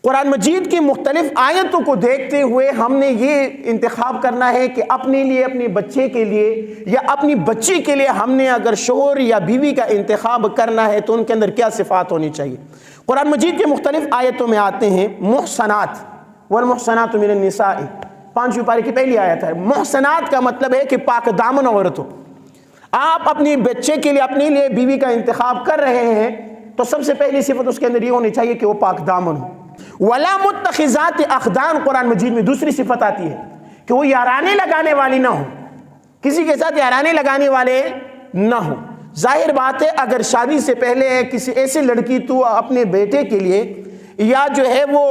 قرآن مجید کی مختلف آیتوں کو دیکھتے ہوئے ہم نے یہ انتخاب کرنا ہے کہ اپنے لیے، اپنے بچے کے لیے یا اپنی بچی کے لیے ہم نے اگر شوہر یا بیوی کا انتخاب کرنا ہے تو ان کے اندر کیا صفات ہونی چاہیے۔ قرآن مجید کے مختلف آیتوں میں آتے ہیں محسنات، والمحسنات من النساء، 5ویں پارے کی پہلی آیت ہے۔ محسنات کا مطلب ہے کہ پاک دامن عورت ہو۔ آپ اپنی بچے کے لیے، اپنے لیے بیوی کا انتخاب کر رہے ہیں تو سب سے پہلی صفت اس کے اندر یہ ہونی چاہیے کہ وہ پاک دامن ہو۔ وَلَا مُتَّخِذَاتِ أَخْدَانٍ، قرآن مجید میں دوسری صفت آتی ہے کہ وہ یارانے لگانے والی نہ ہو، کسی کے ساتھ یارانے لگانے والے نہ ہو۔ ظاہر بات ہے اگر شادی سے پہلے کسی ایسی لڑکی تو اپنے بیٹے کے لیے یا جو ہے وہ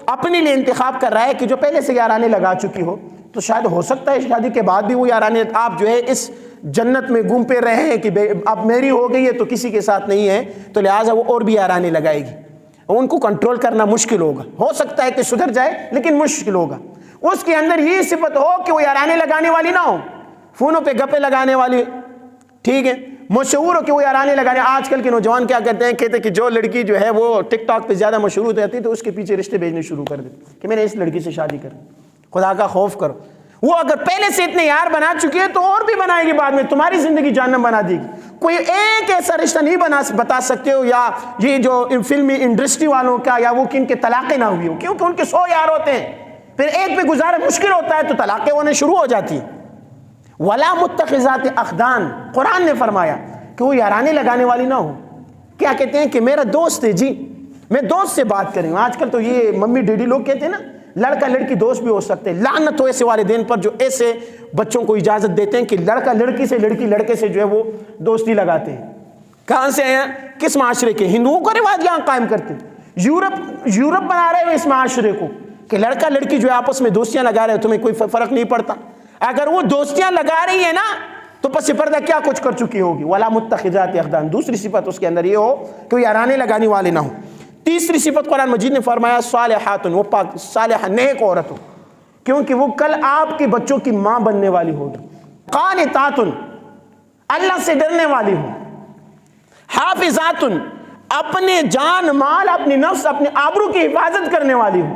اپنے لیے انتخاب کر رہا ہے کہ جو پہلے سے یارانے لگا چکی ہو، تو شاید ہو سکتا ہے شادی کے بعد بھی وہ یارانے آپ جو ہے اس جنت میں گھوم پھر رہے ہیں کہ اب میری ہو گئی ہے تو کسی کے ساتھ نہیں ہے، تو لہٰذا وہ اور بھی یارانے لگائے گی، ان کو کنٹرول کرنا مشکل ہوگا۔ ہو سکتا ہے کہ سدھر جائے لیکن مشکل ہوگا۔ اس کے اندر یہ صفت ہو کہ وہ یارانے لگانے والی نہ ہو، فونوں پہ گپے لگانے والی، ٹھیک ہے، مشہور ہو کہ وہ یارانے لگانے۔ آج کل کے نوجوان کیا کہتے ہیں، کہتے ہیں کہ جو لڑکی جو ہے وہ ٹک ٹاک پہ زیادہ مشہور ہو جاتی ہے تو اس کے پیچھے رشتے بھیجنے شروع کر دیتے کہ میں نے اس لڑکی سے شادی کرنی۔ خدا کا خوف کرو، وہ اگر پہلے سے اتنے یار بنا چکی ہے تو اور بھی بنائے گی، بعد میں تمہاری زندگی جہنم بنا دے گی۔ کوئی ایک ایسا رشتہ نہیں بتا سکتے ہو، یا یہ جو فلمی انڈسٹری والوں کا یا وہ کن کے طلاقیں نہ ہوئی ہو، کیونکہ ان کے 100 یار ہوتے ہیں، پھر ایک پہ گزارا مشکل ہوتا ہے تو طلاقیں ہونے شروع ہو جاتی ہیں۔ وَلَا مُتَّخِذَاتِ أَخْدَانٍ، قرآن نے فرمایا کہ وہ یارانے لگانے والی نہ ہو۔ کیا کہتے ہیں کہ میرا دوست ہے جی، میں دوست سے بات کریں۔ آج کل تو یہ ممی ڈیڈی لوگ کہتے ہیں نا، لڑکا لڑکی دوست بھی ہو سکتے ہیں۔ لعنت ہو ایسے والدین پر جو ایسے بچوں کو اجازت دیتے ہیں کہ لڑکا لڑکی سے، لڑکی لڑکے سے جو ہے وہ دوستی لگاتے ہیں۔ کہاں سے ہیں؟ کس معاشرے کے؟ ہندوؤں کا رواج یہاں قائم کرتے ہیں۔ یورپ بنا رہے ہیں اس معاشرے کو کہ لڑکا لڑکی جو ہے آپس میں دوستیاں لگا رہے ہیں، تمہیں کوئی فرق نہیں پڑتا۔ اگر وہ دوستیاں لگا رہی ہے نا تو پس پردہ کیا کچھ کر چکی ہوگی۔ وَلَا مُتَّخِذَاتِ أَخْدَانٍ، دوسری صفت اس کے اندر یہ ہو کہ وہ یارانے لگانے والے نہ ہو۔ تیسری صفت قرآن مجید نے فرمایا صالحات، وہ پاک صالح نیک عورت ہو، کیونکہ وہ کل آپ کے بچوں کی ماں بننے والی ہوگی۔ قانتات، اللہ سے ڈرنے والی ہو۔ حافظات، اپنے جان مال، اپنی نفس، اپنے آبرو کی حفاظت کرنے والی ہو،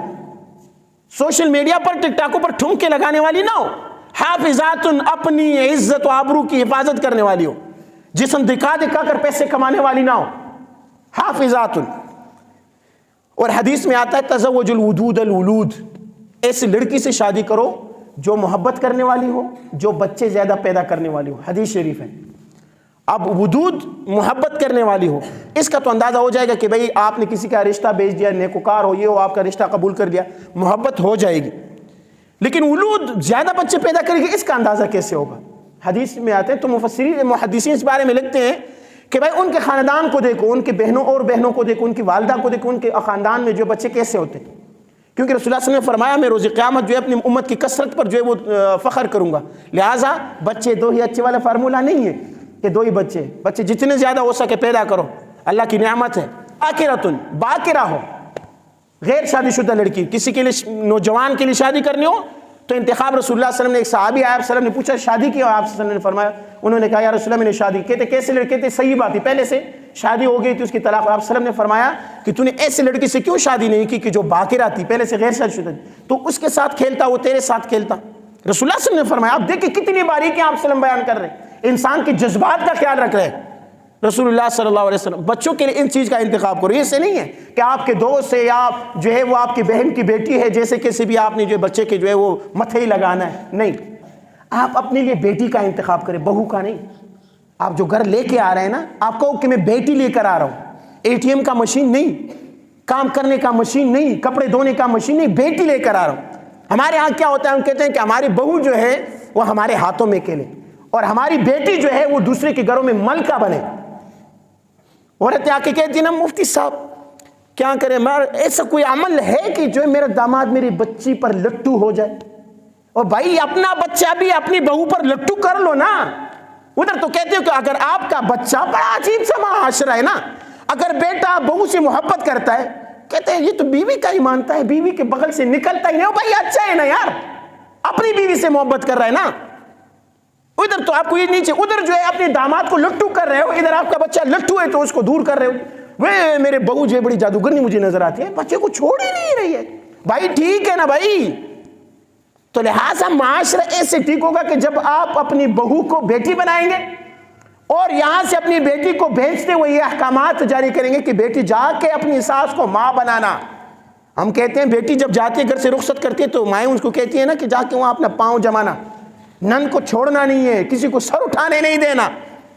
سوشل میڈیا پر ٹک ٹاکوں پر ٹھمکے لگانے والی نہ ہو۔ حافظات، اپنی عزت و آبرو کی حفاظت کرنے والی ہو، جسم دکھا دکھا کر پیسے کمانے والی نہ ہو۔ حافظات، اور حدیث میں آتا ہے تزوج الودود الولود، ایسی لڑکی سے شادی کرو جو محبت کرنے والی ہو، جو بچے زیادہ پیدا کرنے والی ہو، حدیث شریف ہے۔ اب ودود محبت کرنے والی ہو، اس کا تو اندازہ ہو جائے گا کہ بھئی آپ نے کسی کا رشتہ بھیج دیا، نیکوکار ہو، یہ ہو، آپ کا رشتہ قبول کر لیا، محبت ہو جائے گی۔ لیکن ولود زیادہ بچے پیدا کرے گی، اس کا اندازہ کیسے ہوگا؟ حدیث میں آتے ہیں تو محدثین اس بارے میں لکھتے ہیں کہ بھائی ان کے خاندان کو دیکھو، ان کے بہنوں اور بہنوں کو دیکھو، ان کی والدہ کو دیکھو، ان کے خاندان میں جو بچے کیسے ہوتے ہیں، کیونکہ رسول اللہ صلی اللہ علیہ وسلم نے فرمایا میں روز قیامت جو ہے اپنی امت کی کثرت پر جو ہے وہ فخر کروں گا، لہٰذا بچے دو ہی اچھے والا فارمولہ نہیں ہے کہ دو ہی بچے جتنے زیادہ ہو سکے پیدا کرو، اللہ کی نعمت ہے۔ باکرۃن، باکرہ ہو، غیر شادی شدہ لڑکی، کسی کے لیے نوجوان کے لیے شادی کرنی ہو تو انتخاب رسول اللہ صلی اللہ علیہ وسلم نے، ایک صحابی آیا، آپ صلی اللہ علیہ وسلم نے پوچھا شادی کی، اور آپ صلی اللہ علیہ وسلم نے فرمایا، انہوں نے کہا یا رسول اللہ میں نے شادی، کہتے کیسے لڑکی؟ کہتے صحیح بات ہے، پہلے سے شادی ہو گئی تھی اس کی طلاق، آپ صلی اللہ علیہ وسلم نے فرمایا کہ تو نے ایسی لڑکی سے کیوں شادی نہیں کی کہ جو باکرہ تھی، پہلے سے غیر شادی شدہ تھی، تو اس کے ساتھ کھیلتا، وہ تیرے ساتھ کھیلتا۔ رسول اللہ صلی اللہ علیہ وسلم نے فرمایا، آپ دیکھیں کتنی باریکیاں آپ صلی اللہ علیہ وسلم بیان کر رہے ہیں، انسان کے جذبات کا خیال رکھ رہے ہیں رسول اللہ صلی اللہ علیہ وسلم۔ بچوں کے لیے ان چیز کا انتخاب کرو، یہ سے نہیں ہے کہ آپ کے دوست سے یا جو ہے وہ آپ کی بہن کی بیٹی ہے، جیسے کسی بھی آپ نے جو بچے کے جو ہے وہ متھے ہی لگانا ہے، نہیں، آپ اپنے لیے بیٹی کا انتخاب کریں، بہو کا نہیں۔ آپ جو گھر لے کے آ رہے ہیں نا، آپ کہو کہ میں بیٹی لے کر آ رہا ہوں، ATM کا مشین نہیں، کام کرنے کا مشین نہیں، کپڑے دھونے کا مشین نہیں، بیٹی لے کر آ رہا ہوں۔ ہمارے ہاں کیا ہوتا ہے، ہم کہتے ہیں کہ ہماری بہو جو ہے وہ ہمارے ہاتھوں میں کھیلے اور ہماری بیٹی جو ہے وہ دوسرے کے گھروں میں ملکہ بنے۔ عورتیں آ کے کہتی ہیں نا مفتی صاحب کیا کرے، ایسا کوئی عمل ہے کہ جو میرا داماد میری بچی پر لٹو ہو جائے؟ اور بھائی اپنا بچہ بھی اپنی بہو پر لٹو کر لو نا۔ ادھر تو کہتے ہو کہ اگر آپ کا بچہ، بڑا عجیب سا معاشرہ ہے نا، اگر بیٹا بہو سے محبت کرتا ہے، کہتے ہیں یہ تو بیوی کا ہی مانتا ہے، بیوی کے بغل سے نکلتا ہی نہیں۔ بھائی اچھا ہے نا یار، اپنی بیوی سے محبت کر رہا ہے نا۔ ادھر تو آپ کو یہ نیچے، ادھر جو ہے اپنے داماد کو لٹو کر رہے ہو، ادھر آپ کا بچہ لٹو ہے تو اس کو دور کر رہے ہو۔ وہ میرے بہو جو بڑی جادوگرنی مجھے نظر آتی ہے، بچے کو چھوڑ ہی نہیں رہی ہے۔ بھائی ٹھیک ہے نا بھائی، تو لہٰذا معاشرہ ایسے ٹھیک ہوگا کہ جب آپ اپنی بہو کو بیٹی بنائیں گے اور یہاں سے اپنی بیٹی کو بھیجتے ہوئے یہ احکامات جاری کریں گے کہ بیٹی جا کے اپنی ساس کو ماں بنانا۔ ہم کہتے ہیں بیٹی جب جاتی ہے گھر سے رخصت کرتی ہے تو مائیں اس کو کہتی ہیں نا کہ جا کے وہاں اپنا پاؤں جمانا، نن کو چھوڑنا نہیں ہے، کسی کو سر اٹھانے نہیں دینا۔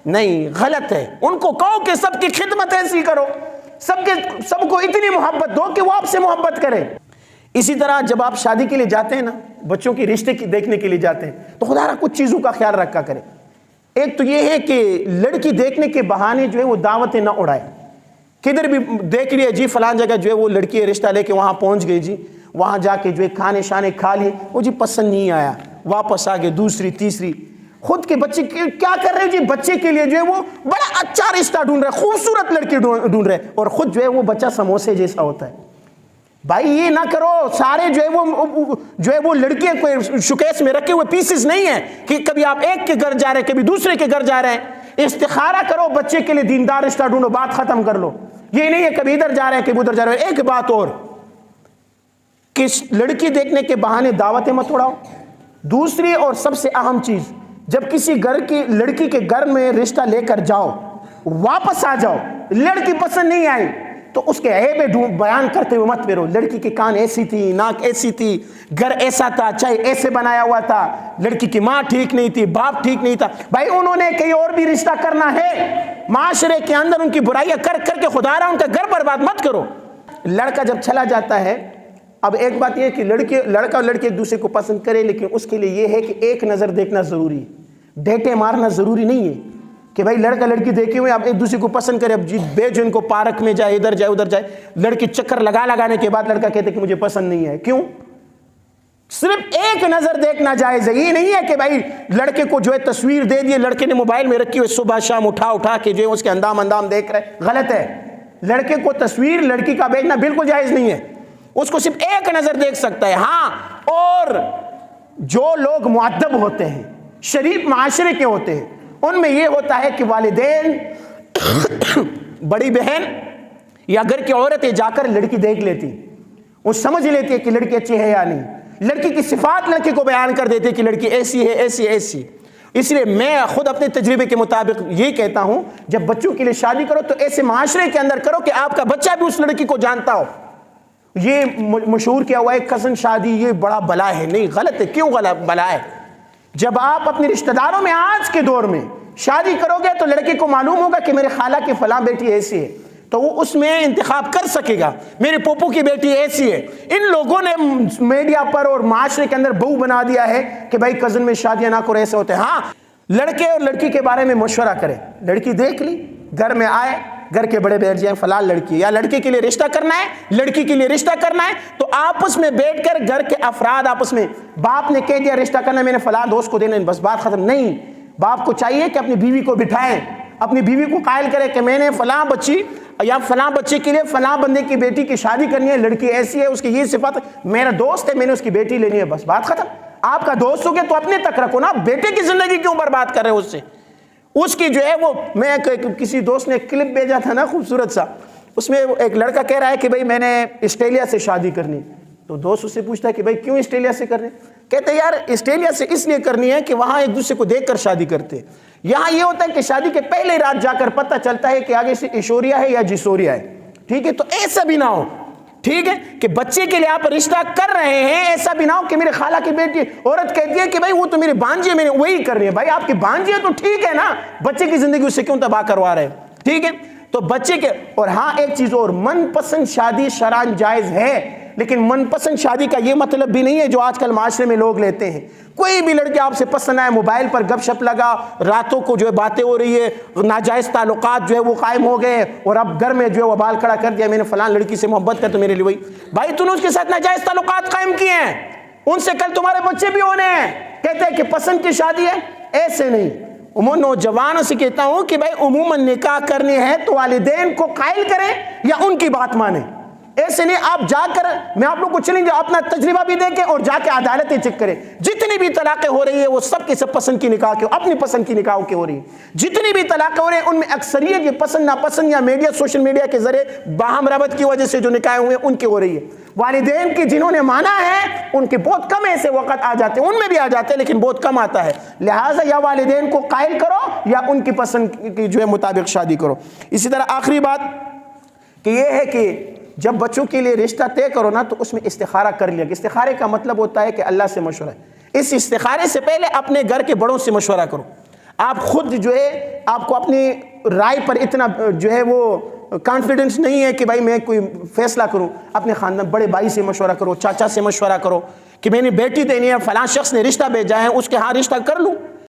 نہیں، غلط ہے۔ ان کو کہو کہ سب کی خدمت ایسی کرو، سب کو اتنی محبت دو کہ وہ آپ سے محبت کرے۔ اسی طرح جب آپ شادی کے لیے جاتے ہیں نا، بچوں کی رشتے کی دیکھنے کے لیے جاتے ہیں، تو خدا را کچھ چیزوں کا خیال رکھا کریں۔ ایک تو یہ ہے کہ لڑکی دیکھنے کے بہانے جو ہے وہ دعوتیں نہ اڑائے۔ کدھر بھی دیکھ لیے جی فلان جگہ جو ہے وہ لڑکی رشتہ لے کے وہاں پہنچ گئی جی، وہاں جا کے جو ہے کھانے شانے کھا لیے، وہ جی پسند نہیں آیا، واپس آ گئے دوسری تیسری۔ خود کے بچے کیا کر رہے جی؟ بچے کے لیے جو ہے وہ بڑا اچھا رشتہ ڈھونڈ رہے، خوبصورت لڑکی ڈھونڈ رہے، اور خود جو ہے وہ بچہ سموسے جیسا ہوتا ہے۔ بھائی یہ نہ کرو، سارے جو ہے وہ لڑکے کو شوکیس میں رکھے ہوئے پیسز نہیں ہیں کہ کبھی آپ ایک کے گھر جا رہے ہیں کبھی دوسرے کے گھر جا رہے ہیں۔ استخارہ کرو، بچے کے لیے دیندار رشتہ ڈھونڈو، بات ختم کر لو۔ یہ نہیں ہے کبھی ادھر جا رہے ہیں کبھی ادھر جا رہے ہیں۔ ایک بات اور کہ لڑکی دیکھنے کے بہانے دعوتیں مت اڑاؤ۔ دوسری اور سب سے اہم چیز، جب کسی گھر کی لڑکی کے گھر میں رشتہ لے کر جاؤ، واپس آ جاؤ، لڑکی پسند نہیں آئی تو اس کے عیب بیان کرتے ہوئے مت پھرو۔ لڑکی کے کان ایسی تھی، ناک ایسی تھی، گھر ایسا تھا، چائے ایسے بنایا ہوا تھا، لڑکی کی ماں ٹھیک نہیں تھی، باپ ٹھیک نہیں تھا۔ بھائی انہوں نے کہیں اور بھی رشتہ کرنا ہے، معاشرے کے اندر ان کی برائیاں کر کر کے خدا رہا ان کا گھر برباد مت کرو۔ لڑکا جب چلا جاتا ہے، اب ایک بات یہ ہے کہ لڑکا اور لڑکی ایک دوسرے کو پسند کرے، لیکن اس کے لیے یہ ہے کہ ایک نظر دیکھنا ضروری ہے، ڈیٹے مارنا ضروری نہیں ہے کہ بھائی لڑکا لڑکی دیکھے ہوئے آپ ایک دوسرے کو پسند کرے، اب جی بھیجو ان کو پارک میں جائے، ادھر جائے ادھر جائے، لڑکی چکر لگانے کے بعد لڑکا کہتے کہ مجھے پسند نہیں ہے۔ کیوں؟ صرف ایک نظر دیکھنا جائز ہے۔ یہ نہیں ہے کہ بھائی لڑکے کو جو ہے تصویر دے دیے، لڑکے نے موبائل میں رکھی ہوئی صبح شام اٹھا کے جو ہے اس کے اندام دیکھ رہے، غلط ہے۔ لڑکے کو تصویر لڑکی کا بھیجنا بالکل جائز نہیں ہے، اس کو صرف ایک نظر دیکھ سکتا ہے۔ ہاں، اور جو لوگ مؤدب ہوتے ہیں، شریف معاشرے کے ہوتے ہیں، ان میں یہ ہوتا ہے کہ والدین، بڑی بہن یا گھر کی عورتیں جا کر لڑکی دیکھ لیتی، وہ سمجھ لیتی ہے کہ لڑکی اچھی ہے یا نہیں، لڑکی کی صفات لڑکی کو بیان کر دیتے کہ لڑکی ایسی ہے ایسی ایسی۔ اس لیے میں خود اپنے تجربے کے مطابق یہ کہتا ہوں، جب بچوں کے لیے شادی کرو تو ایسے معاشرے کے اندر کرو کہ آپ کا بچہ بھی اس لڑکی کو جانتا ہو۔ یہ مشہور کیا ہوا ہے کزن شادی، یہ بڑا بلا ہے۔ نہیں، غلط ہے۔ کیوں غلط بلا ہے؟ جب آپ اپنے رشتہ داروں میں آج کے دور میں شادی کرو گے تو لڑکے کو معلوم ہوگا کہ میرے خالہ کی فلاں بیٹی ایسی ہے، تو وہ اس میں انتخاب کر سکے گا، میرے پوپو کی بیٹی ایسی ہے۔ ان لوگوں نے میڈیا پر اور معاشرے کے اندر بہو بنا دیا ہے کہ بھائی کزن میں شادیاں نہ کرو، ایسے ہوتے ہیں۔ ہاں، لڑکے اور لڑکی کے بارے میں مشورہ کریں۔ لڑکی دیکھ لی، گھر میں آئے، گھر کے بڑے بیٹھ جائیں فلاں لڑکی، یا لڑکی کے لیے رشتہ کرنا ہے، لڑکی کے لیے رشتہ کرنا ہے، تو آپس میں بیٹھ کر گھر کے افراد آپس میں، باپ نے کہہ دیا رشتہ کرنا ہے، میں نے فلاں دوست کو دینا ہے، بس بات ختم۔ نہیں، باپ کو چاہیے کہ اپنی بیوی کو بٹھائیں، اپنی بیوی کو قائل کرے کہ میں نے فلاں بچی یا فلاں بچے کے لیے فلاں بندے کی بیٹی کی شادی کرنی ہے، لڑکی ایسی ہے، اس کی یہ صفات، میرا دوست ہے، میں نے اس کی بیٹی لینی ہے، بس بات ختم۔ آپ کا دوست ہو گیا تو اپنے تک رکھو نا، بیٹے کی زندگی کیوں برباد کر رہے ہو اس سے؟ اس کی جو ہے وہ، میں کسی دوست نے کلپ بھیجا تھا نا خوبصورت سا، اس میں ایک لڑکا کہہ رہا ہے کہ بھائی میں نے آسٹریلیا سے شادی کرنی، تو دوست اس سے پوچھتا ہے کہ بھائی کیوں آسٹریلیا سے کرنی؟ کہتے ہیں یار آسٹریلیا سے اس لیے کرنی ہے کہ وہاں ایک دوسرے کو دیکھ کر شادی کرتے ہیں، یہاں یہ ہوتا ہے کہ شادی کے پہلے رات جا کر پتہ چلتا ہے کہ آگے سے ایشوریا ہے یا جسوریا ہے، ٹھیک ہے؟ تو ایسا بھی نہ ہو، ٹھیک ہے، کہ بچے کے لیے آپ رشتہ کر رہے ہیں، ایسا بھی نہ ہو کہ میرے خالہ کی بیٹی، عورت کہتی ہے کہ بھائی وہ تو میری بانجی ہے، میں نے وہی کرنی ہے۔ بھائی آپ کی بانجی ہے تو ٹھیک ہے نا، بچے کی زندگی اس سے کیوں تباہ کروا رہے ہیں؟ ٹھیک ہے، تو بچے کے، اور ہاں ایک چیز اور، من پسند شادی شرعاً جائز ہے، لیکن من پسند شادی کا یہ مطلب بھی نہیں ہے جو آج کل معاشرے میں لوگ لیتے ہیں۔ کوئی بھی لڑکی آپ سے پسند آئے، موبائل پر گپ شپ لگا، راتوں کو جو ہے باتیں ہو رہی ہے، ناجائز تعلقات جو ہے وہ قائم ہو گئے، اور اب گھر میں جو ہے وہ بال کھڑا کر دیا، میں نے فلاں لڑکی سے محبت کر تو میرے لیے وہی۔ بھائی تو نے اس کے ساتھ ناجائز تعلقات قائم کیے ہیں، ان سے کل تمہارے بچے بھی ہونے ہیں۔ کہتے ہیں کہ پسند کی شادی ہے، ایسے نہیں۔ نوجوانوں سے کہتا ہوں کہ بھائی عموماً نکاح کرنی ہے تو والدین کو قائل کریں یا ان کی بات مانیں، ایسے نہیں آپ جا کر، میں آپ لوگ کو چلیں گے اپنا تجربہ بھی دیکھیں اور جا کے عدالتیں چیک کریں. جتنی بھی طلاقیں ہو رہی ہیں وہ سب کے سب پسند کی نکاح کے، اپنی پسند کی نکاحوں کی ہو رہی ہیں. جتنی بھی طلاقیں ہو رہی ہیں ان میں اکثریت یہ پسند ناپسند یا میڈیا سوشل میڈیا کے ذریعے باہم ربط کی وجہ سے جو نکاح ہوئے ہیں ان کی ہو رہی ہے. والدین کی جنہوں نے مانا ہے ان کے بہت کم ایسے وقت آ جاتے ہیں، ان میں بھی آ جاتے ہیں لیکن بہت کم آتا ہے. لہٰذا یا والدین کو قائل کرو یا ان کی پسند کی جو ہے مطابق شادی کرو. اسی طرح آخری بات کہ یہ ہے کہ جب بچوں کے لیے رشتہ طے کرو نا تو اس میں استخارہ کر لیا. استخارے کا مطلب ہوتا ہے کہ اللہ سے مشورہ. اس استخارے سے پہلے اپنے گھر کے بڑوں سے مشورہ کرو. آپ خود جو ہے آپ کو اپنی رائے پر اتنا جو ہے وہ کانفیڈنس نہیں ہے کہ بھائی میں کوئی فیصلہ کروں. اپنے خاندان بڑے بھائی سے مشورہ کرو، چاچا سے مشورہ کرو کہ میں نے بیٹی دینی ہے، فلاں شخص نے رشتہ بھیجا ہے، اس کے ہاں رشتہ کر لوں.